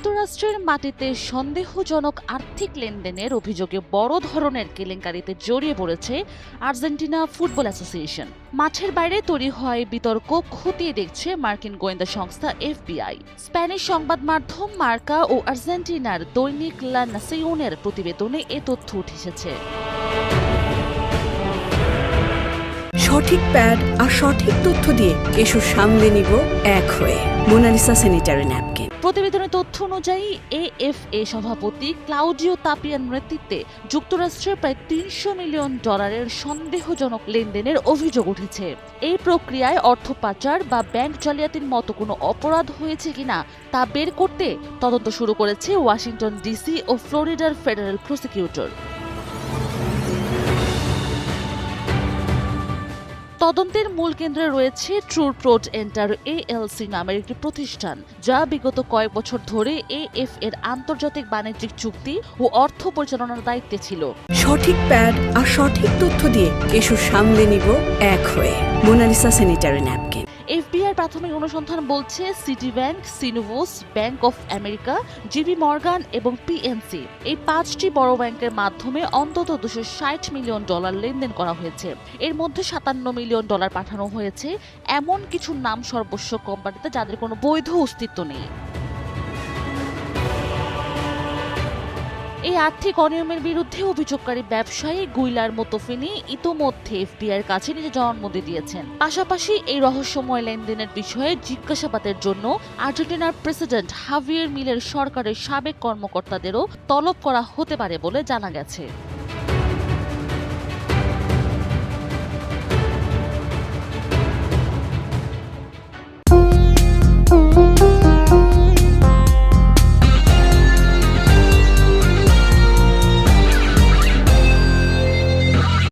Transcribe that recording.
যুক্তরাষ্ট্রের মাটিতে সন্দেহজনক আর্থিক লেনদেনের অভিযোগে বড় ধরনের কেলেঙ্কারিতে জড়িয়ে পড়েছে আর্জেন্টিনা ফুটবল অ্যাসোসিয়েশন। মাঠের বাইরে তৈরি হয় বিতর্ক খতিয়ে দেখছে মার্কিন গোয়েন্দা সংস্থা এফবিআই। স্প্যানিশ সংবাদ মাধ্যম মার্কা ও আর্জেন্টিনার দৈনিক লা নাসিওনের প্রতিবেদনে এ তথ্য উঠে এসেছে। সঠিক প্যাড আর সঠিক তথ্য দিয়ে এসব সামলে নিব এক হয়ে। Monalisa sanitary napkin. প্রতিবেদনের তথ্য অনুযায়ী এএফএ সভাপতি ক্লাউডিও তাপিয়ার নেতৃত্বে যুক্তরাষ্ট্রের প্রায় $300 মিলিয়ন সন্দেহজনক লেনদেনের অভিযোগ উঠেছে। এই প্রক্রিয়ায় অর্থ পাচার বা ব্যাংক জালিয়াতির মতো কোনো অপরাধ হয়েছে কিনা তা বের করতে তদন্ত শুরু করেছে ওয়াশিংটন ডিসি ও ফ্লোরিডার ফেডারেল প্রসিকিউটর। তদন্তের মূল কেন্দ্রে রয়েছে ট্রুপ্রোড এন্টার এএলসি নামের একটি প্রতিষ্ঠান, যা বিগত কয়েক বছর ধরে এএফ এর আন্তর্জাতিক বাণিজ্যিক চুক্তি ও অর্থ পরিচালনার দায়িত্বে ছিল। সঠিক প্যাড আর সঠিক তথ্য দিয়ে এসব সামলে নিব এক হয়ে। Monalisa sanitary napkin. এফবিআই প্রাথমিক অনুসন্ধান বলছে Citi bank, Synovus, bank of America, JP Morgan এবং পিএনসি এই 5টি বড় ব্যাংকের মাধ্যমে অন্তত $260 মিলিয়ন লেনদেন করা হয়েছে। এর মধ্যে $57 মিলিয়ন পাঠানো হয়েছে এমন কিছু নাম সর্বস্ব কোম্পানিতে যাদের কোনো বৈধ অস্তিত্ব নেই। এই আর্থিক অনিয়মের বিরুদ্ধে অভিযোগকারী ব্যবসায়ী গুইলার মোতোফিনি ইতোমধ্যে এফবিআইয়ের কাছে নিজের জবানবন্দি দিয়েছেন। পাশাপাশি এই রহস্যময় লেনদেনের বিষয়ে জিজ্ঞাসাবাদের জন্য আর্জেন্টিনার প্রেসিডেন্ট হাভিয়ের মিলের সরকারের সাবেক কর্মকর্তাদেরও তলব করা হতে পারে বলে জানা গেছে।